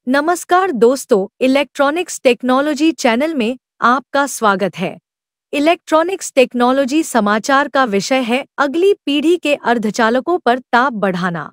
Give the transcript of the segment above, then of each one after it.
नमस्कार दोस्तों, electronics technology channel में आपका स्वागत है। इलेक्ट्रॉनिक्स टेक्नोलॉजी समाचार का विषय है अगली पीढ़ी के अर्धचालकों पर ताप बढ़ाना।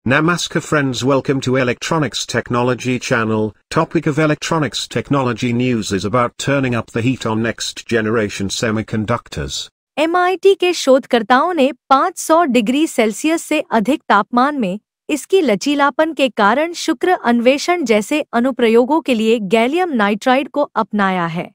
Namaskar friends, welcome to Electronics Technology channel. Topic of Electronics Technology news is about turning up the heat on next generation semiconductors. MIT के शोधकर्ताओं ने 500 डिग्री सेल्सियस से अधिक तापमान में इसकी लचीलापन के कारण शुक्र अन्वेषण जैसे अनुप्रयोगों के लिए गैलियम नाइट्राइड को अपनाया है।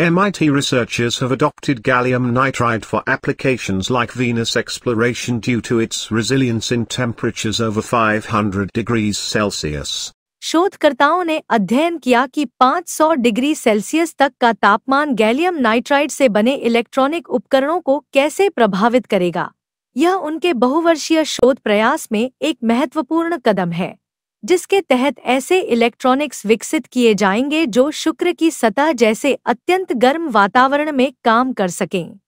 MIT researchers have adopted gallium nitride for applications like Venus exploration due to its resilience in temperatures over 500 degrees Celsius. शोधकर्ताओं ने अध्ययन किया कि 500 डिग्री सेल्सियस तक का तापमान गैलियम नाइट्राइड से बने इलेक्ट्रॉनिक उपकरणों को कैसे प्रभावित करेगा। यह उनके बहुवर्षीय शोध प्रयास में एक महत्वपूर्ण कदम है, जिसके तहत ऐसे इलेक्ट्रॉनिक्स विकसित किए जाएंगे जो शुक्र की सतह जैसे अत्यंत गर्म वातावरण में काम कर सकें।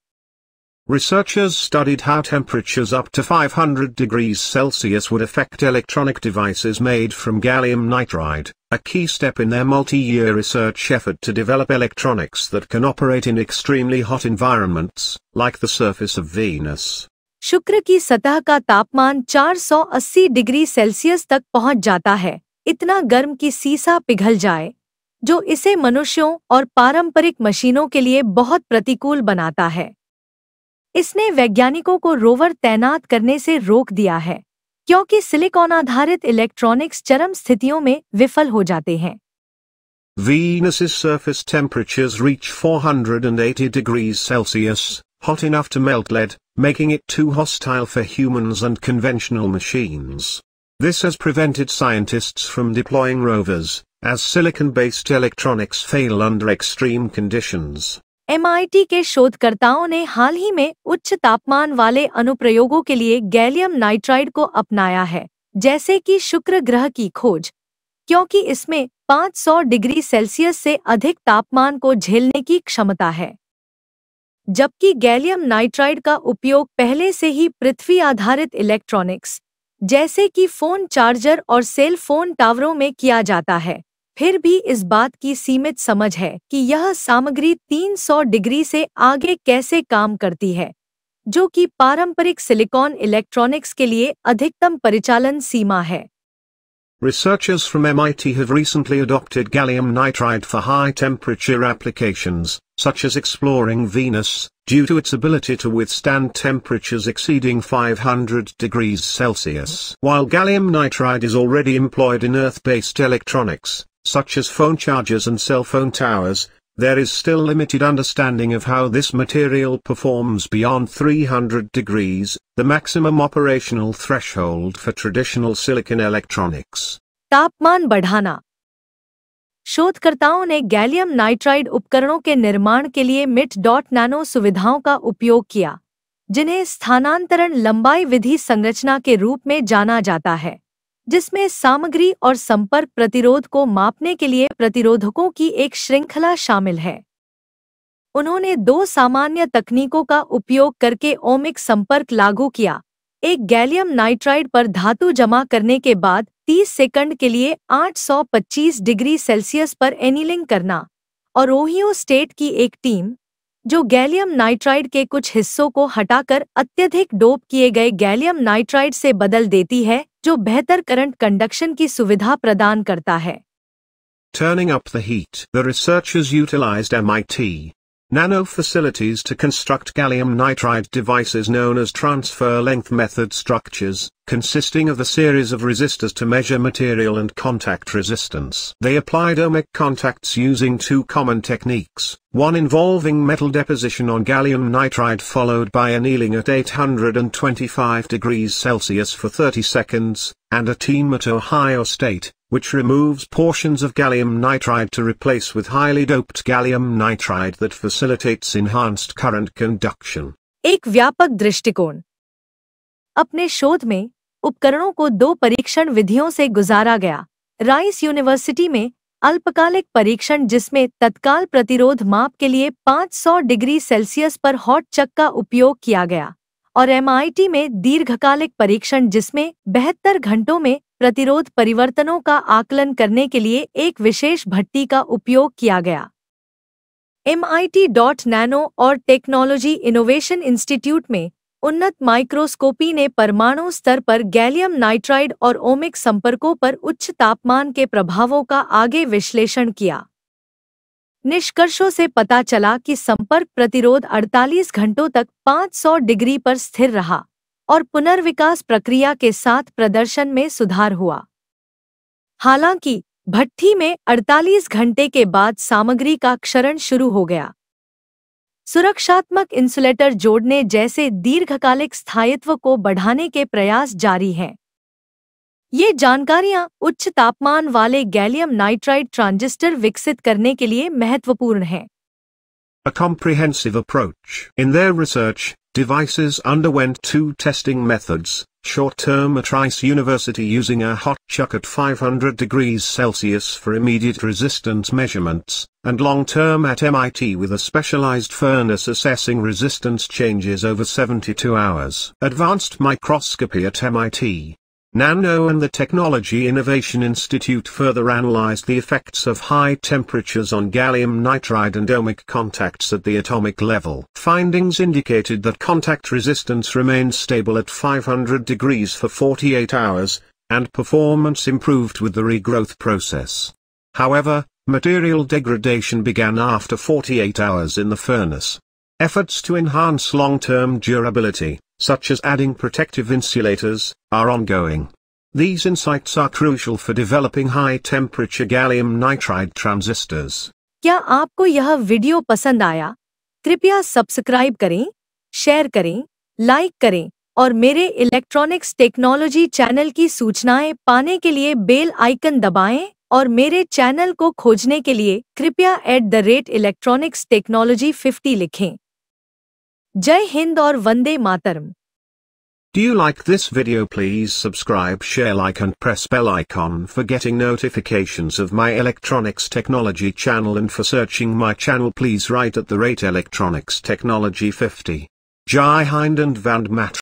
Researchers studied how temperatures up to 500 degrees Celsius would affect electronic devices made from gallium nitride, a key step in their multi-year research effort to develop electronics that can operate in extremely hot environments, like the surface of Venus. शुक्र की सतह का तापमान 480 degree Celsius तक पहुंच जाता है, इतना गर्म कि सीसा पिघल जाए, जो इसे मनुष्यों और पारंपरिक मशीनों के लिए बहुत प्रतिकूल बनाता है। इसने वैज्ञानिकों को रोवर तैनात करने से रोक दिया है, क्योंकि सिलिकॉन आधारित इलेक्ट्रॉनिक्स चरम स्थितियों में विफल हो जाते हैं। Venus's surface temperatures reach 480 degrees Celsius, hot enough to melt lead, making it too hostile for humans and conventional machines. This has prevented scientists from deploying rovers, as silicon-based electronics fail under extreme conditions. MIT के शोधकर्ताओं ने हाल ही में उच्च तापमान वाले अनुप्रयोगों के लिए गैलियम नाइट्राइड को अपनाया है, जैसे कि शुक्र ग्रह की खोज, क्योंकि इसमें 500 डिग्री सेल्सियस से अधिक तापमान को झेलने की क्षमता है। जबकि गैलियम नाइट्राइड का उपयोग पहले से ही पृथ्वी आधारित इलेक्ट्रॉनिक्स, जैसे कि फोन चार्जर और सेल फोन टावरों में किया जाता है, फिर भी इस बात की सीमित समझ है कि यह सामग्री 300 डिग्री से आगे कैसे काम करती है, जो कि पारंपरिक सिलिकॉन इलेक्ट्रॉनिक्स के लिए अधिकतम परिचालन सीमा है। Researchers from MIT have recently adopted gallium nitride for high-temperature applications, such as exploring Venus, due to its ability to withstand temperatures exceeding 500 degrees Celsius. While gallium nitride is already employed in Earth-based electronics, such as phone chargers and cell phone towers, there is still limited understanding of how this material performs beyond 300 degrees, the maximum operational threshold for traditional silicon electronics. तापमान बढ़ाना। शोधकर्ताओं ने gallium nitride उपकरणों के निर्माण के लिए मिट.नैनो सुविधाओं का उपयोग किया, जिन्हें स्थानांतरण लंबाई विधि संरचना के रूप में जाना जाता है, जिसमें सामग्री और संपर्क प्रतिरोध को मापने के लिए प्रतिरोधकों की एक श्रृंखला शामिल है। उन्होंने दो सामान्य तकनीकों का उपयोग करके ओमिक संपर्क लागू किया, एक गैलियम नाइट्राइड पर धातु जमा करने के बाद 30 सेकंड के लिए 825 डिग्री सेल्सियस पर एनीलिंग करना, और ओहियो स्टेट की एक टीम, जो गैलियम नाइट्राइड के कुछ हिस्सों को हटाकर अत्यधिक डोप किए गए गैलियम नाइट्राइड से बदल देती है, जो बेहतर करंट कंडक्शन की सुविधा प्रदान करता है। Turning up the heat. The researchers utilized MIT nano facilities to construct gallium nitride devices known as transfer length method structures, consisting of a series of resistors to measure material and contact resistance. They applied ohmic contacts using two common techniques, one involving metal deposition on gallium nitride followed by annealing at 825 degrees Celsius for 30 seconds, and a TEM at Ohio State, which removes portions of gallium nitride to replace with highly doped gallium nitride that facilitates enhanced current conduction. एक व्यापक दृष्टिकोण। अपने शोध में उपकरणों को दो परीक्षण विधियों से गुजारा गया। राइस यूनिवर्सिटी में अल्पकालिक परीक्षण, जिसमें तत्काल प्रतिरोध माप के लिए 500 डिग्री सेल्सियस पर हॉट चक का उपयोग किया गया, और MIT में दीर्घकालिक परीक्षण, जिसमें 72 घंटों में प्रतिरोध परिवर्तनों का आकलन करने के लिए एक विशेष भट्ठी का उपयोग किया गया। MIT.Nano और टेक्नोलॉजी इनोवेशन इंस्टीट्यूट में उन्नत माइक्रोस्कोपी ने परमाणु स्तर पर गैलियम नाइट्राइड और ओमिक संपर्कों पर उच्च तापमान के प्रभावों का आगे विश्लेषण किया। निष्कर्षों से पता चला कि संपर्क प्रतिरोध 48 घंटों तक 500 डिग्री पर स्थिर रहा और पुनर्विकास प्रक्रिया के साथ प्रदर्शन में सुधार हुआ। हालांकि भट्ठी में 48 घंटे के बाद सामग्री का क्षरण शुरू हो गया। सुरक्षात्मक इंसुलेटर जोड़ने जैसे दीर्घकालिक स्थायित्व को बढ़ाने के प्रयास जारी हैं। ये जानकारियां उच्च तापमान वाले गैलियम नाइट्राइड ट्रांजिस्टर विकसित करने के लिए महत्वपूर्ण हैं। A comprehensive approach. In their research, devices underwent 2 testing methods, short-term at Rice University using a hot chuck at 500 degrees Celsius for immediate resistance measurements, and long-term at MIT with a specialized furnace assessing resistance changes over 72 hours. Advanced microscopy at MIT. Nano and the Technology Innovation Institute further analyzed the effects of high temperatures on gallium nitride and omic contacts at the atomic level. Findings indicated that contact resistance remained stable at 500 degrees for 48 hours, and performance improved with the regrowth process. However, material degradation began after 48 hours in the furnace. Efforts to enhance long-term durability, such as adding protective insulators, are ongoing. These insights are crucial for developing high-temperature gallium nitride transistors. क्या आपको यह video पसंद आया? कृपया subscribe करें, share करें, like करें और मेरे इलेक्ट्रॉनिक्स टेक्नोलॉजी चैनल की सूचनाएं पाने के लिए बेल आइकन दबाएं और मेरे चैनल को खोजने के लिए कृपया @electronicsTechnology50 लिखें। जय हिंद और Vande Mataram. Do you like this video? Please subscribe, share, like and press bell icon for getting notifications of my electronics technology channel, and for searching my channel please write @electronics technology 50. Jai Hind and Vand Mat.